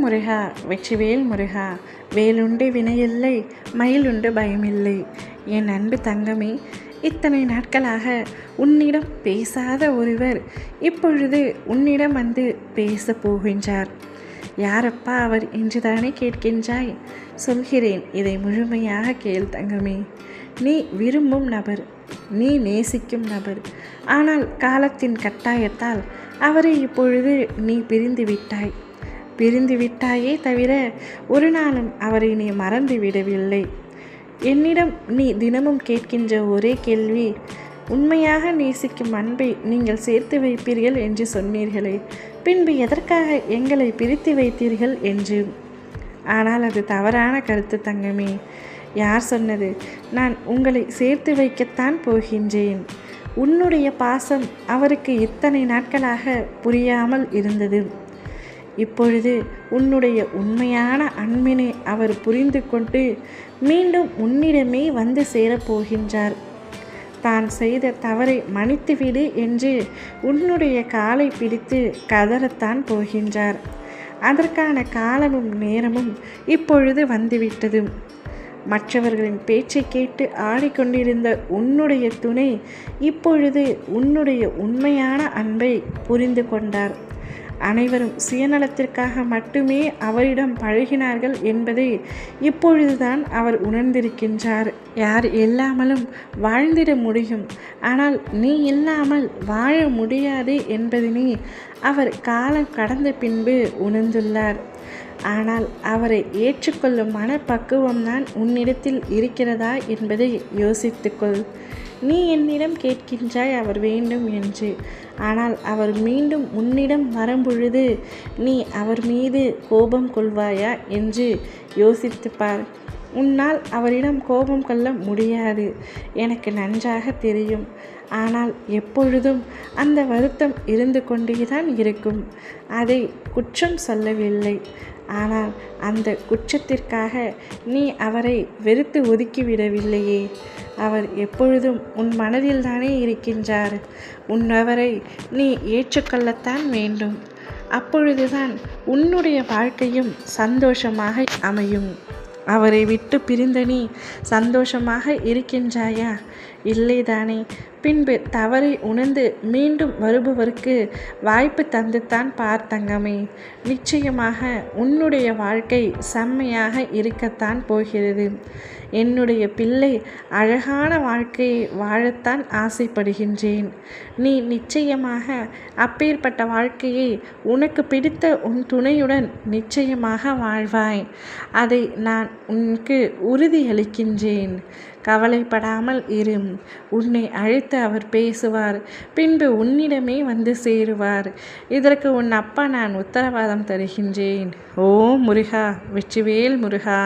முருகா வெற்றிவேல் முருகா, வேலுண்டு வினையில்லை, மயிலுண்டு பயமில்லை. என் அன்பு தங்கமே, இத்தனை நாட்களாக உன்னிடம் பேசாத ஒருவர் இப்பொழுது உன்னிடம் வந்து பேச போகின்றார். யாரப்பா அவர் என்றுதானே கேட்கின்றாய்? சொல்கிறேன், இதை முழுமையாக கேள் தங்கமே. நீ விரும்பும் நபர், நீ நேசிக்கும் நபர், ஆனால் காலத்தின் கட்டாயத்தால் அவரை இப்பொழுது நீ பிரிந்து விட்டாயே தவிர ஒரு நாளும் அவரை நீ மறந்து விடவில்லை. என்னிடம் நீ தினமும் கேட்கின்ற ஒரே கேள்வி, உண்மையாக நேசிக்கும் அன்பை நீங்கள் சேர்த்து வைப்பீர்கள் என்று சொன்னீர்களே, பின்பு எதற்காக எங்களை பிரித்து வைத்தீர்கள் என்று. ஆனால் அது தவறான கருத்து தங்கமே. யார் சொன்னது? நான் உங்களை சேர்த்து வைக்கத்தான் போகின்றேன். உன்னுடைய பாசம் அவருக்கு இத்தனை நாட்களாக புரியாமல் இருந்தது. இப்பொழுது உன்னுடைய உண்மையான அன்பினை அவர் புரிந்து கொண்டு மீண்டும் உன்னிடமே வந்து சேரப்போகின்றார். தான் செய்த தவறை மன்னித்துவிடு என்று உன்னுடைய காலை பிடித்து கதறத்தான் போகின்றார். அதற்கான காலமும் நேரமும் இப்பொழுது வந்துவிட்டது. மற்றவர்களின் பேச்சை கேட்டு ஆடிக்கொண்டிருந்த உன்னுடைய துணை இப்பொழுது உன்னுடைய உண்மையான அன்பை புரிந்து கொண்டார். அனைவரும் சுயநலத்திற்காக மட்டுமே அவரிடம் பழகினார்கள் என்பதை இப்பொழுதுதான் அவர் உணர்ந்திருக்கின்றார். யார் இல்லாமலும் வாழ்ந்திட முடியும், ஆனால் நீ இல்லாமல் வாழ முடியாது என்பதனை அவர் காலம் கடந்த பின்பு உணர்ந்துள்ளார். ஆனால் அவரை ஏற்றுக்கொள்ளும் மனப்பக்குவம்தான் உன்னிடத்தில் இருக்கிறதா என்பதை யோசித்துக்கொள். நீ என்னிடம் கேட்கின்றாய் அவர் வேண்டும் என்று, ஆனால் அவர் மீண்டும் உன்னிடம் வரும்பொழுது நீ அவர் மீது கோபம் கொள்வாயா என்று யோசித்துப்பார். உன்னால் அவரிடம் கோபம் கொள்ள முடியாது, எனக்கு நன்றாக தெரியும். ஆனால் எப்பொழுதும் அந்த வருத்தம் இருந்து கொண்டேதான் இருக்கும். அதை குற்றம் சொல்லவில்லை, ஆனால் அந்த குற்றத்திற்காக நீ அவரை வெறுத்து ஒதுக்கிவிடவில்லையே. அவர் எப்பொழுதும் உன் மனதில் தானே இருக்கின்றார். அவரை நீ ஏற்றுக்கொள்ளத்தான் வேண்டும். அப்பொழுதுதான் உன்னுடைய வாழ்க்கையும் சந்தோஷமாக அமையும். அவரை விட்டு பிரிந்த நீ சந்தோஷமாக இருக்கின்றாயா? இல்லைதானே? பின்பு தவறை உணர்ந்து மீண்டும் வருபவருக்கு வாய்ப்பு தந்துத்தான் பார் தங்கமே. நிச்சயமாக உன்னுடைய வாழ்க்கை செம்மையாக இருக்கத்தான் போகிறது. என்னுடைய பிள்ளை அழகான வாழ்க்கையை வாழத்தான் ஆசைப்படுகின்றேன். நீ நிச்சயமாக அப்பேற்பட்ட வாழ்க்கையை உனக்கு பிடித்த உன் துணையுடன் நிச்சயமாக வாழ்வாய். அதை நான் உனக்கு உறுதியளிக்கின்றேன். கவலைப்படாமல் இரு. உன்னை அழைத்து அவர் பேசுவார், பின்பு உன்னிடமே வந்து சேருவார். இதற்கு உன் அப்பா நான் உத்தரவாதம் தருகின்றேன். ஓ முருகா, வெற்றிவேல் முருகா.